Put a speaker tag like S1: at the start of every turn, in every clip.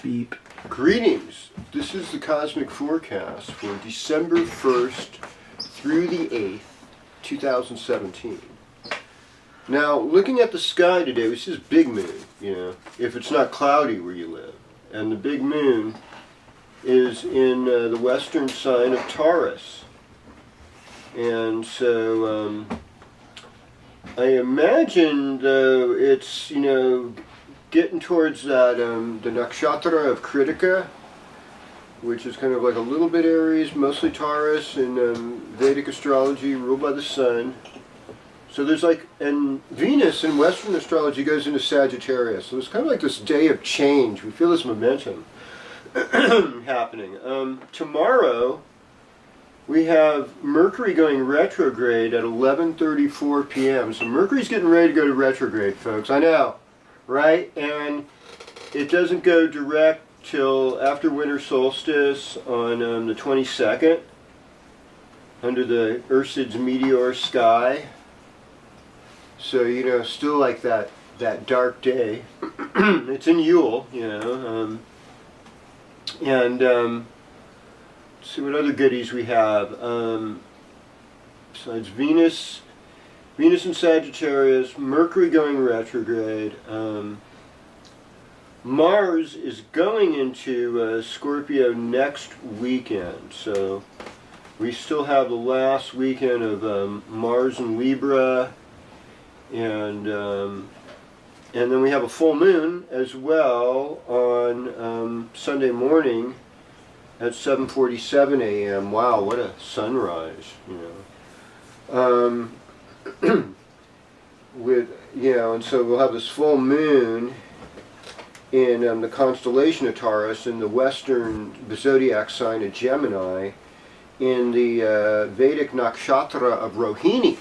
S1: Beep.
S2: Greetings. This is the cosmic forecast for December 1st through the 8th, 2017. Now, looking at the sky today, we see this big moon, if it's not cloudy where you live. And the big moon is in the western sign of Taurus. And so, I imagine, though, it's, getting towards that, the nakshatra of Kritika, which is kind of like a little bit Aries, mostly Taurus, in Vedic astrology, ruled by the sun. So there's and Venus in Western astrology goes into Sagittarius. So it's kind of like this day of change. We feel this momentum happening. Tomorrow, we have Mercury going retrograde at 11:34 p.m. So Mercury's getting ready to go to retrograde, folks. I know, right? And it doesn't go direct till after winter solstice on the 22nd, under the Ursid's meteor sky. So, still like that dark day. It's in Yule, and let's see what other goodies we have. Besides Venus in Sagittarius, Mercury going retrograde. Mars is going into Scorpio next weekend, so we still have the last weekend of Mars in Libra, and then we have a full moon as well on Sunday morning at 7:47 a.m. Wow, what a sunrise! And so we'll have this full moon in the constellation of Taurus in the the zodiac sign of Gemini, in the Vedic nakshatra of Rohini.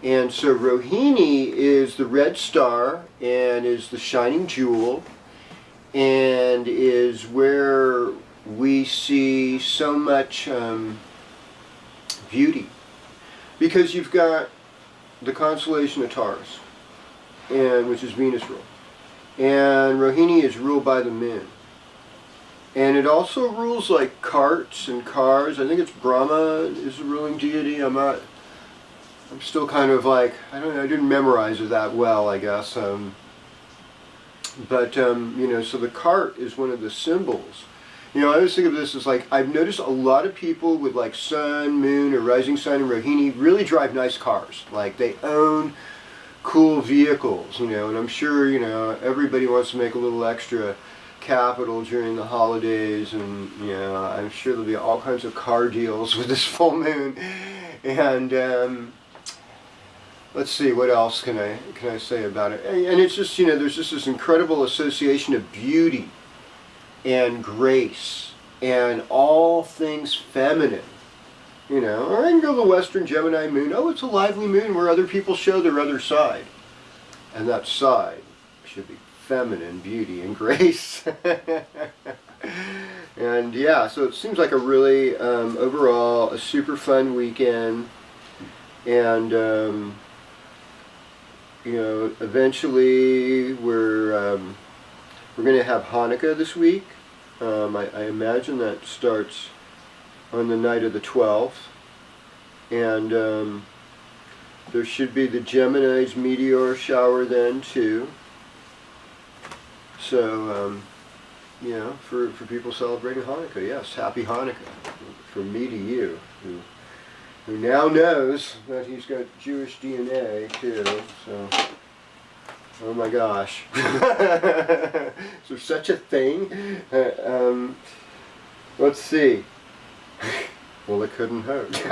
S2: And so Rohini is the red star and is the shining jewel and is where we see so much beauty. Because you've got the constellation of Taurus, which is Venus rule. And Rohini is ruled by the moon. And it also rules like carts and cars. I think it's Brahma is the ruling deity. I'm still kind of I didn't memorize it that well, I guess. So the cart is one of the symbols. I always think of this as I've noticed a lot of people with sun, moon, or rising sign in Rohini really drive nice cars. They own cool vehicles, and I'm sure, everybody wants to make a little extra capital during the holidays, and, I'm sure there'll be all kinds of car deals with this full moon. And, let's see, what else can I say about it? And it's just, there's just this incredible association of beauty and grace and all things feminine. Or I can go to the Western Gemini moon. Oh, it's a lively moon where other people show their other side. And that side should be feminine beauty and grace. And yeah, so it seems like a really, overall, a super fun weekend. And, eventually we're going to have Hanukkah this week. I imagine that starts on the night of the 12th, and there should be the Gemini's meteor shower then too. So, for people celebrating Hanukkah, yes, happy Hanukkah from me to you, who now knows that he's got Jewish DNA too. So, oh my gosh, is there such a thing? Let's see. Well, it couldn't hurt.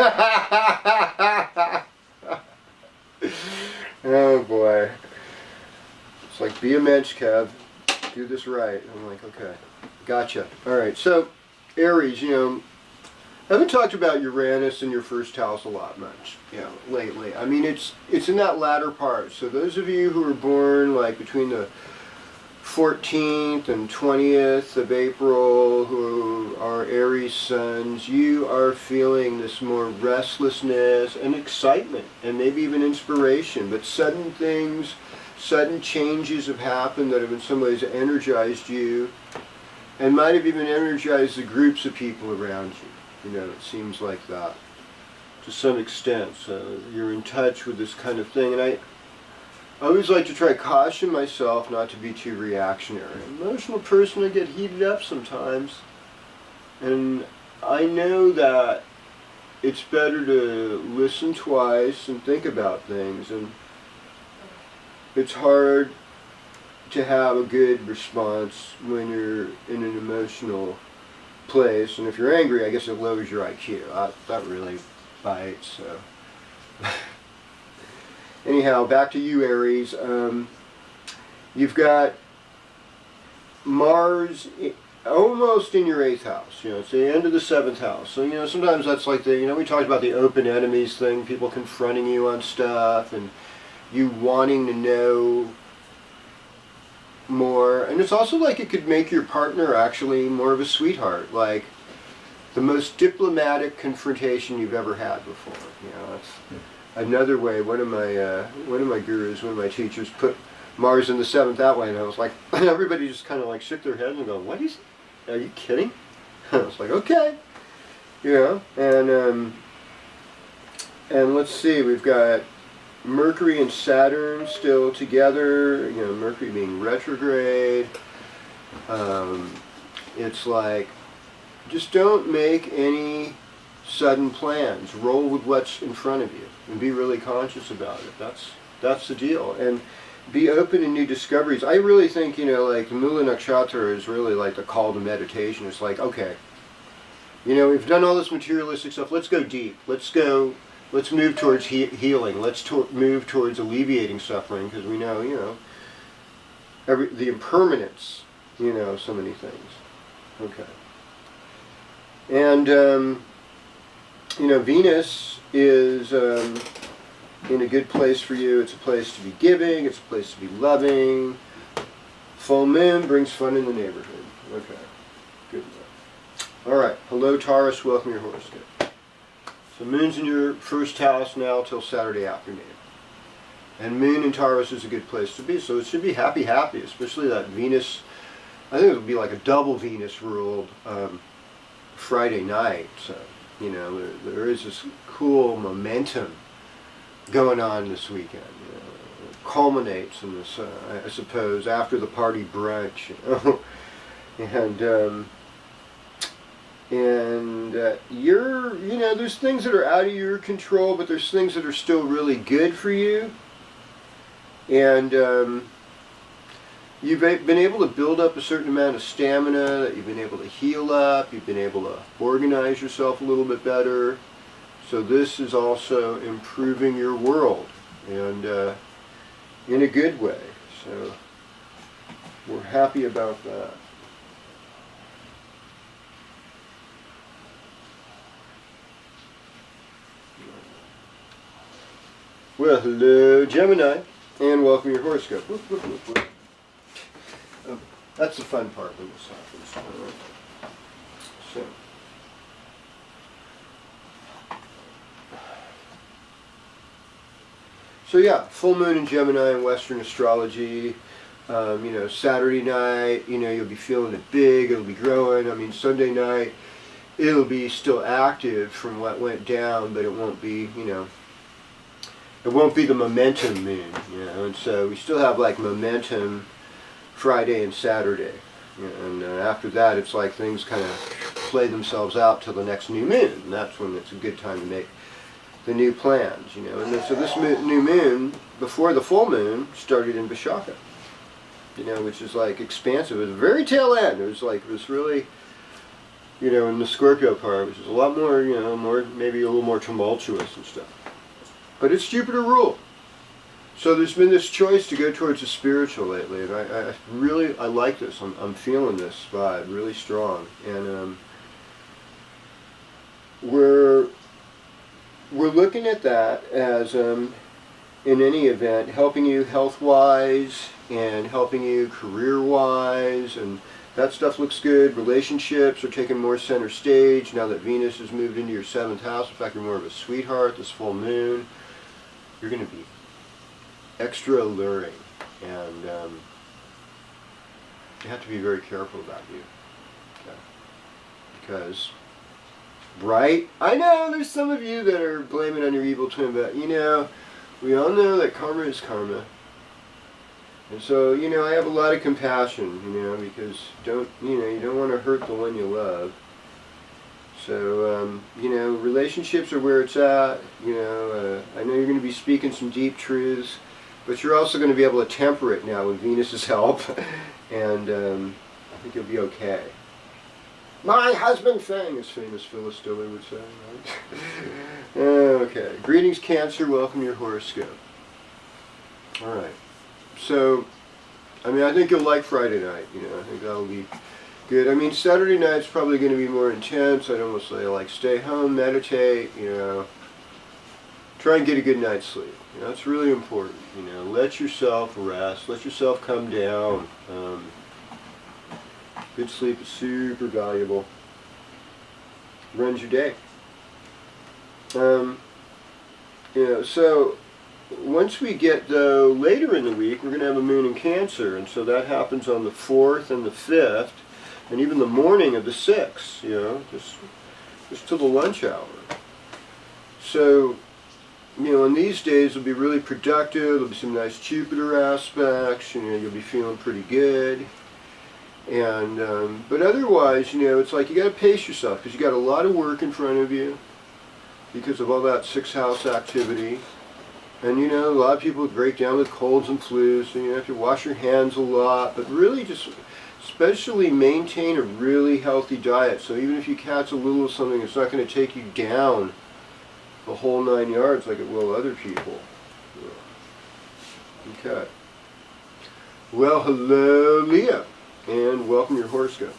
S2: Oh boy. It's be a mensch, Kev. Do this right. I'm okay. Gotcha. Alright, so Aries, I haven't talked about Uranus in your first house a lot much, lately. I mean, it's in that latter part. So those of you who are born between the 14th and 20th of April, who are Aries suns, you are feeling this more restlessness and excitement and maybe even inspiration, but sudden things, sudden changes have happened that have in some ways energized you. and might have even energized the groups of people around you. You know, it seems like that to some extent. So you're in touch with this kind of thing. And I always like to try to caution myself not to be too reactionary. Emotional person, I get heated up sometimes. And I know that it's better to listen twice and think about things. And it's hard to have a good response when you're in an emotional place. And if you're angry, I guess it lowers your IQ. That really bites. So. Anyhow, back to you, Aries. You've got Mars almost in your 8th house. You know, it's the end of the 7th house. So, you know, sometimes that's like the, you know, we talked about the open enemies thing, people confronting you on stuff, and you wanting to know more. And it's also like it could make your partner actually more of a sweetheart, like the most diplomatic confrontation you've ever had before. You know, it's another way. One of my gurus, one of my teachers, put Mars in the 7th that way, and I was like, everybody just kind of like shook their head and go, "What is? Are you kidding?" I was like, "Okay," you know. And let's see, we've got Mercury and Saturn still together. You know, Mercury being retrograde. It's like, just don't make any sudden plans. Roll with what's in front of you and be really conscious about it. That's the deal. And be open to new discoveries. I really think, you know, like the Mula Nakshatra is really like the call to meditation. It's like, okay, you know, we've done all this materialistic stuff. Let's go deep. Let's move towards healing. Let's move towards alleviating suffering, because we know, you know, the impermanence, you know, so many things. Okay. And, you know, Venus is in a good place for you. It's a place to be giving. It's a place to be loving. Full moon brings fun in the neighborhood. Okay. Good enough. All right. Hello, Taurus. Welcome to your horoscope. So moon's in your 1st house now till Saturday afternoon. And moon in Taurus is a good place to be. So it should be happy, especially that Venus. I think it'll be like a double Venus ruled Friday night. So, you know, there is this cool momentum going on this weekend. You know, it culminates in this, I suppose, after the party brunch. You know, and you're, you know, there's things that are out of your control, but there's things that are still really good for you. And you've been able to build up a certain amount of stamina, that you've been able to heal up, you've been able to organize yourself a little bit better. So this is also improving your world, and in a good way. So we're happy about that. Well, hello, Gemini, and welcome to your horoscope. Whoop, whoop, whoop, whoop. That's the fun part when this happens. So yeah, full moon in Gemini in Western astrology. You know, Saturday night, you know, you'll be feeling it big. It'll be growing. I mean, Sunday night, it'll be still active from what went down, but it won't be, you know, it won't be the momentum moon, you know. And so we still have like momentum Friday and Saturday, you know, and after that it's like things kind of play themselves out till the next new moon, and that's when it's a good time to make the new plans, you know. And then, so this new moon, before the full moon, started in Vishaka, you know, which is like expansive. At the very tail end, it was really, you know, in the Scorpio part, which is a lot more, you know, more, maybe a little more tumultuous and stuff. But it's Jupiter ruled. So there's been this choice to go towards the spiritual lately, and I really like this. I'm feeling this vibe really strong, and we're looking at that as in any event helping you health-wise and helping you career-wise, and that stuff looks good. Relationships are taking more center stage now that Venus has moved into your 7th house. In fact, you're more of a sweetheart this full moon. You're going to be extra alluring, and you have to be very careful about you. Okay. Because, right? I know there's some of you that are blaming on your evil twin, but we all know that karma is karma. And so, I have a lot of compassion, because you don't want to hurt the one you love. So, relationships are where it's at. I know you're going to be speaking some deep truths, but you're also going to be able to temper it now with Venus's help, and I think you'll be okay. My husband thing, as famous Phyllis Diller would say, right? Okay. Greetings, Cancer. Welcome to your horoscope. All right. So, I think you'll like Friday night. I think that'll be good. Saturday night's probably going to be more intense. I'd almost say, stay home, meditate, try and get a good night's sleep. That's really important. Let yourself rest. Let yourself come down. Good sleep is super valuable. Runs your day. So once we get, though, later in the week, we're going to have a moon in Cancer, and so that happens on the 4th and the 5th, and even the morning of the 6th, just till the lunch hour. So, on these days will be really productive. There'll be some nice Jupiter aspects. You'll be feeling pretty good. And but otherwise, it's like you got to pace yourself because you got a lot of work in front of you because of all that 6th house activity. And a lot of people break down with colds and flus, so you have to wash your hands a lot. But really, just especially maintain a really healthy diet. So even if you catch a little of something, it's not going to take you down the whole 9 yards like it will other people. Okay. Well, hello, Leo, and welcome to your horoscope.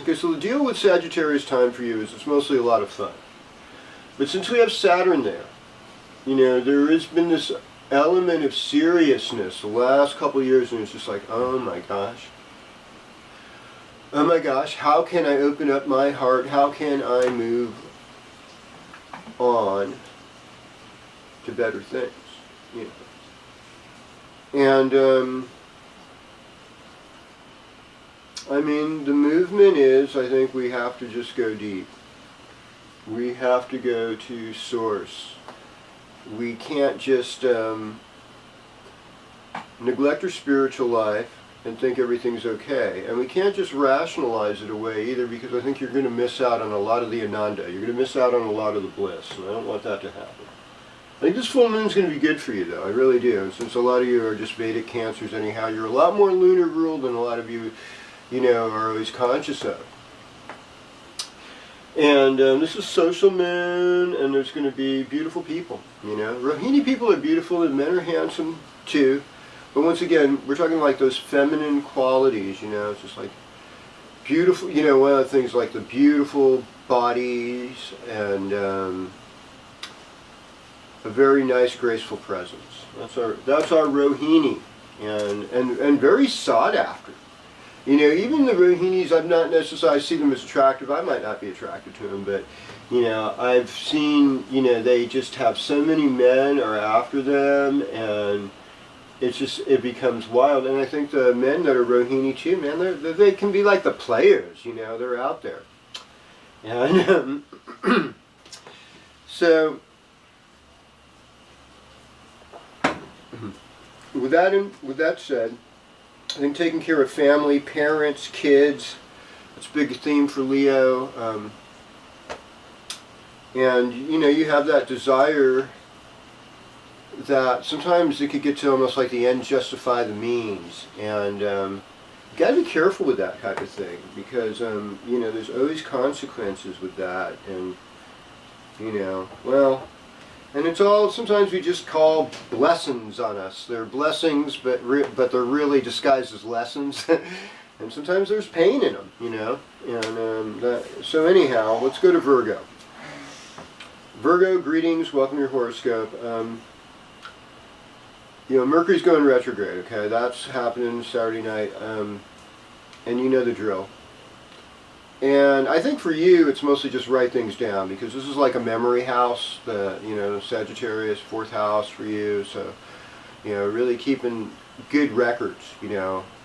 S2: Okay, so the deal with Sagittarius time for you is it's mostly a lot of fun. But since we have Saturn there, there has been this element of seriousness the last couple of years, and it's just like, oh my gosh, how can I open up my heart? How can I move on to better things? And the movement is, I think we have to just go deep. We have to go to source. We can't just neglect our spiritual life and think everything's okay. And we can't just rationalize it away either, because I think you're going to miss out on a lot of the Ananda. You're going to miss out on a lot of the bliss, and I don't want that to happen. I think this full moon's going to be good for you, though. I really do. And since a lot of you are just Vedic Cancers anyhow, you're a lot more lunar ruled than a lot of you, are always conscious of. And this is social moon, and there's going to be beautiful people, Rohini people are beautiful, and men are handsome, too. But once again, we're talking like those feminine qualities, it's just like beautiful, one of the things like the beautiful bodies and a very nice, graceful presence. That's our Rohini, and very sought after. Even the Rohinis, I've not necessarily see them as attractive. I might not be attracted to them, but, I've seen, they just have so many men are after them, and it becomes wild. And I think the men that are Rohini too, man, they can be like the players, they're out there. And so, with that said, I think taking care of family, parents, kids, that's a big theme for Leo. And, you have that desire that sometimes it could get to almost like the ends justify the means. And you got to be careful with that type of thing, because, there's always consequences with that. And, and it's all, sometimes we just call blessings on us. They're blessings, but they're really disguised as lessons. And sometimes there's pain in them, And so anyhow, let's go to Virgo. Virgo, greetings, welcome to your horoscope. Mercury's going retrograde, okay? That's happening Saturday night, and you know the drill. And I think for you, it's mostly just write things down, because this is like a memory house, Sagittarius, 4th house for you. So, really keeping good records,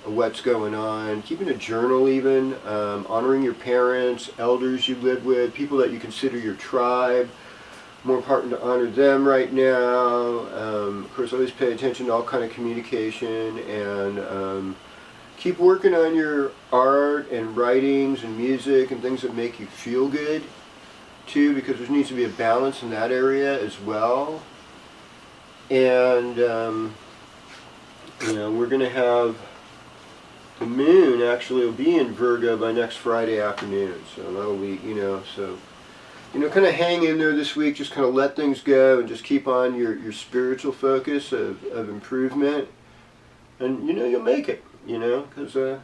S2: what's going on, keeping a journal even, honoring your parents, elders you live with, people that you consider your tribe. More important to honor them right now. Of course, always pay attention to all kind of communication, and keep working on your art and writings and music and things that make you feel good too, because there needs to be a balance in that area as well. And we're going to have the moon actually will be in Virgo by next Friday afternoon, so that'll be, kind of hang in there this week, just kind of let things go and just keep on your spiritual focus of improvement, and you'll make it, because I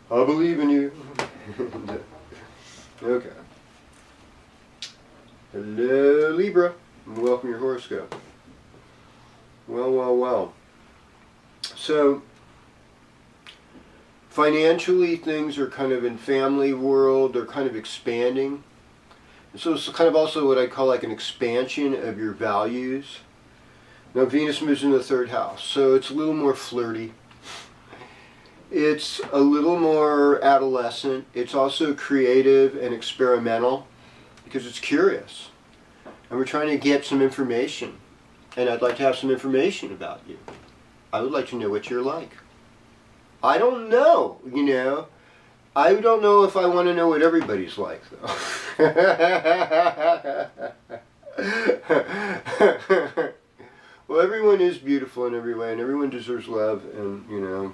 S2: believe in you. Okay. Hello, Libra, and welcome your horoscope. Well. So, financially, things are kind of in family world, they're kind of expanding. So it's kind of also what I call like an expansion of your values. Now Venus moves into the third house, so it's a little more flirty. It's a little more adolescent. It's also creative and experimental because it's curious. And we're trying to get some information. And I'd like to have some information about you. I would like to know what you're like. I don't know, I don't know if I want to know what everybody's like, though. Well, everyone is beautiful in every way, and everyone deserves love, and,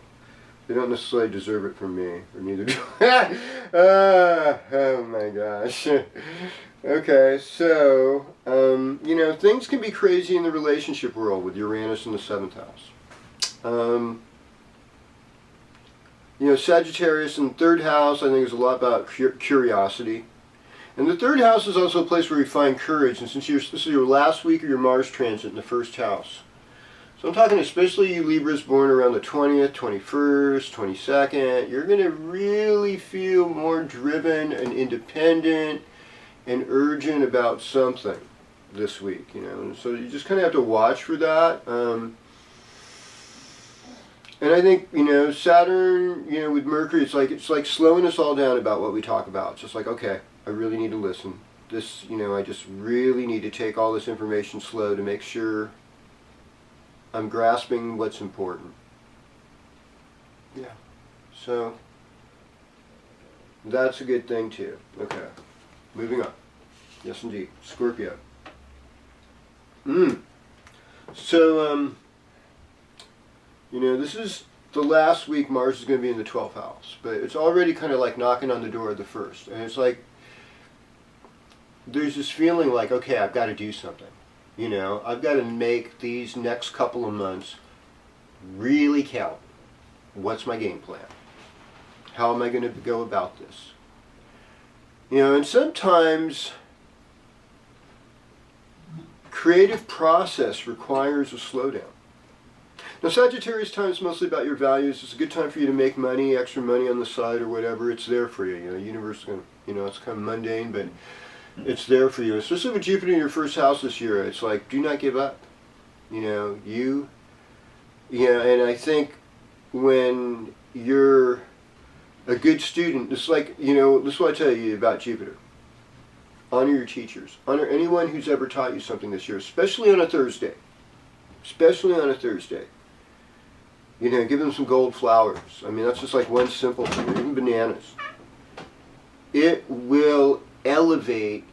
S2: they don't necessarily deserve it from me, or neither do I. Oh my gosh. Okay, so, things can be crazy in the relationship world with Uranus in the 7th house. Sagittarius in the 3rd house, I think, is a lot about curiosity. And the 3rd house is also a place where you find courage, and since this is your last week of your Mars transit in the 1st house. So I'm talking especially you Libras born around the 20th, 21st, 22nd, you're going to really feel more driven and independent and urgent about something this week, and so you just kind of have to watch for that. And I think, Saturn, with Mercury, it's like slowing us all down about what we talk about. It's just like, okay, I really need to listen. This, I just really need to take all this information slow to make sure I'm grasping what's important. Yeah. So, that's a good thing too. Okay. Moving on. Yes, indeed. Scorpio. So, this is the last week Mars is going to be in the 12th house, but it's already kind of like knocking on the door of the 1st. And it's like, there's this feeling like, okay, I've got to do something. I've got to make these next couple of months really count. What's my game plan? How am I going to go about this? And sometimes creative process requires a slowdown. Now, Sagittarius time is mostly about your values. It's a good time for you to make money, extra money on the side or whatever. It's there for you. The universe is going to, it's kind of mundane, but it's there for you. Especially with Jupiter in your 1st house this year. It's like, do not give up. And I think when you're a good student, it's like, this is what I tell you about Jupiter. Honor your teachers. Honor anyone who's ever taught you something this year, especially on a Thursday. Especially on a Thursday. Give them some gold flowers. I mean, that's just like one simple thing, or even bananas. It will elevate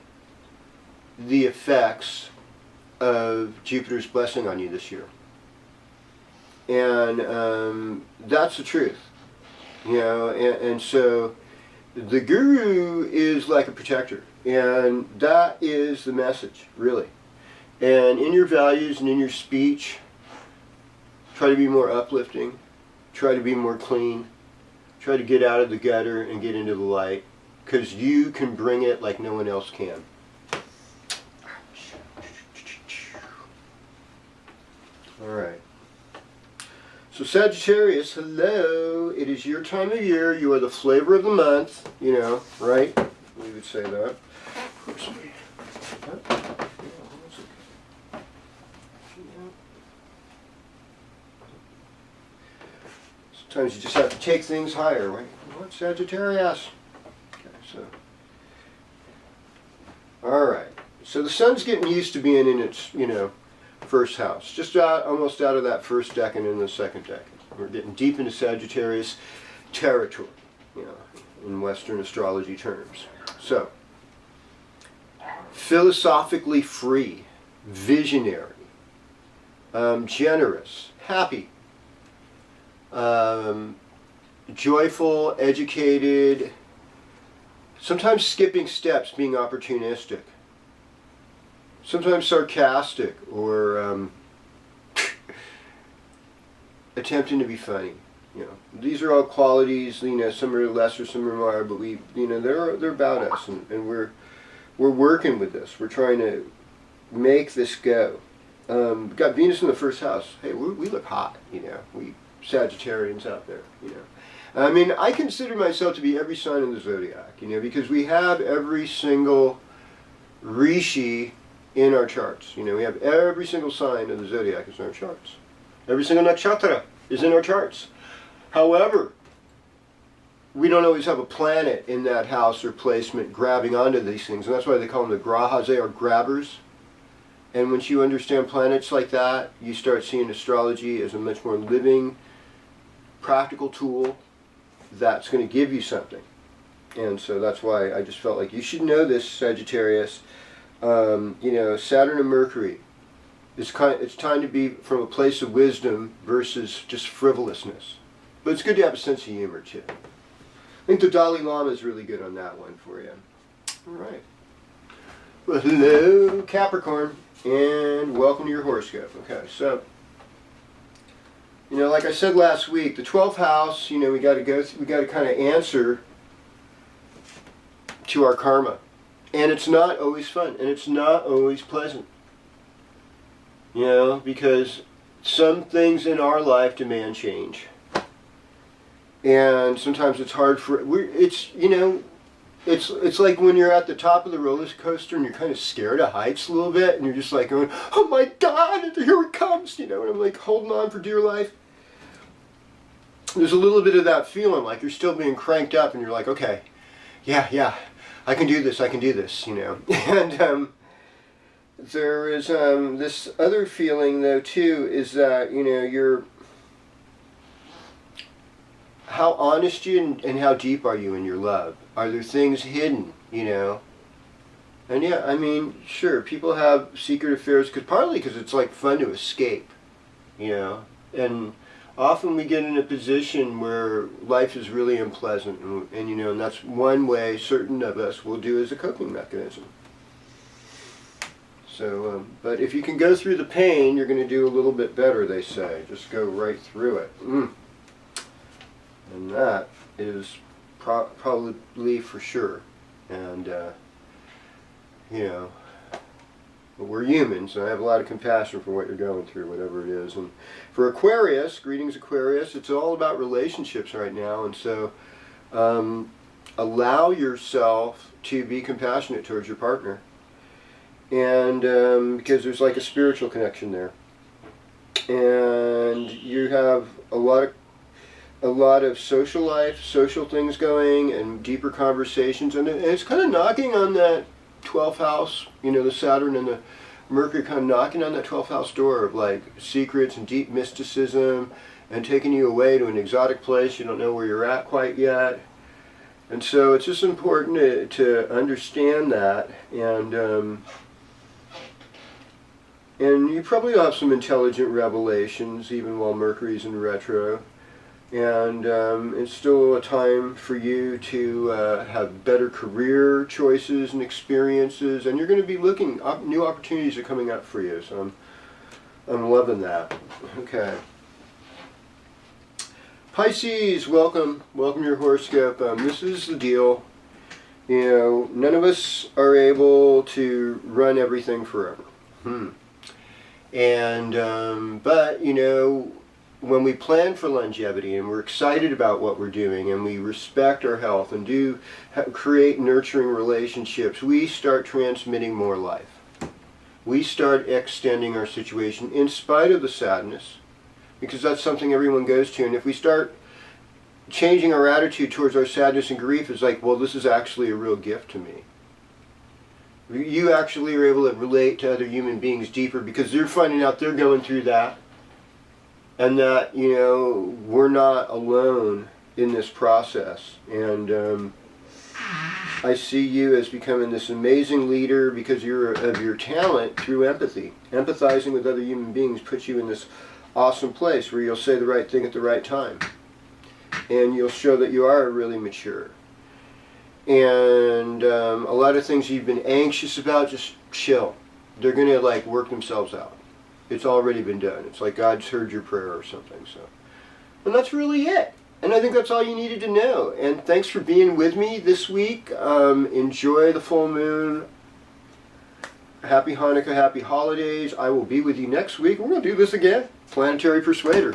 S2: the effects of Jupiter's blessing on you this year. And that's the truth. And so the guru is like a protector. And that is the message, really. And in your values and in your speech, try to be more uplifting, try to be more clean, try to get out of the gutter and get into the light, because you can bring it like no one else can. All right. So Sagittarius, hello. It is your time of year. You are the flavor of the month, right? We would say that. Of course we... Sometimes you just have to take things higher, right? What, Sagittarius? Okay, so. Alright. So the sun's getting used to being in its, first house. Just almost out of that first decan in the second decan. We're getting deep into Sagittarius territory, in Western astrology terms. So, philosophically free, visionary, generous, happy, joyful, educated, sometimes skipping steps, being opportunistic, sometimes sarcastic, or attempting to be funny. These are all qualities. Some are lesser, some are more, but they're about us, and we're working with this. We're trying to make this go. We've got Venus in the first house. Hey, we look hot. We Sagittarians out there. I mean, I consider myself to be every sign in the zodiac. Because we have every single rishi in our charts. We have every single sign of the zodiac is in our charts. Every single nakshatra is in our charts. However, we don't always have a planet in that house or placement grabbing onto these things, and that's why they call them the grahas. They are grabbers. And once you understand planets like that, you start seeing astrology as a much more living, practical tool that's going to give you something. And so that's why I just felt like you should know this, Sagittarius. Saturn and Mercury. It's time to be from a place of wisdom versus just frivolousness. But it's good to have a sense of humor, too. I think the Dalai Lama is really good on that one for you. All right. Well, hello, Capricorn, and welcome to your horoscope. Okay, so, like I said last week, the 12th house, we got to kind of answer to our karma. And it's not always fun, and it's not always pleasant. Because some things in our life demand change. And sometimes it's hard it's like when you're at the top of the roller coaster and you're kind of scared of heights a little bit, and you're just like going, oh my God, here it comes, and I'm like holding on for dear life. There's a little bit of that feeling like you're still being cranked up, and you're like, okay, yeah, I can do this, And there is this other feeling, though, too, is that, how honest and how deep are you in your love? Are there things hidden, And yeah, I mean, sure, people have secret affairs, partly because it's like fun to escape, And often we get in a position where life is really unpleasant, and that's one way certain of us will do as a coping mechanism. So, but if you can go through the pain, you're going to do a little bit better, they say. Just go right through it. And that is probably for sure. And, but we're humans, and I have a lot of compassion for what you're going through, whatever it is. And for Aquarius, greetings Aquarius, it's all about relationships right now. And so allow yourself to be compassionate towards your partner. And because there's like a spiritual connection there, and you have a lot of social life, social things going, and deeper conversations, and it's kind of knocking on that 12th house. The Saturn and the Mercury kind of knocking on that 12th house door of like secrets and deep mysticism, and taking you away to an exotic place you don't know where you're at quite yet. And so it's just important to understand that, and you probably will have some intelligent revelations even while Mercury's in retro. And it's still a time for you to have better career choices and experiences. And you're going to be looking, new opportunities are coming up for you. So I'm loving that. Okay. Pisces, welcome to your horoscope. This is the deal. None of us are able to run everything forever. And, but, when we plan for longevity and we're excited about what we're doing and we respect our health and do create nurturing relationships, we start transmitting more life. We start extending our situation in spite of the sadness, because that's something everyone goes to. And if we start changing our attitude towards our sadness and grief is like, well, this is actually a real gift to me. You actually are able to relate to other human beings deeper because they're finding out they're going through that, and that, you know, we're not alone in this process. And I see you as becoming this amazing leader because of your talent through empathy. Empathizing with other human beings puts you in this awesome place where you'll say the right thing at the right time. And you'll show that you are really mature. And a lot of things you've been anxious about, just chill. They're going to like work themselves out. It's already been done. It's like God's heard your prayer or something. So, and that's really it. And I think that's all you needed to know. And thanks for being with me this week. Enjoy the full moon. Happy Hanukkah, happy holidays. I will be with you next week. We're going to do this again. Planetary Persuader.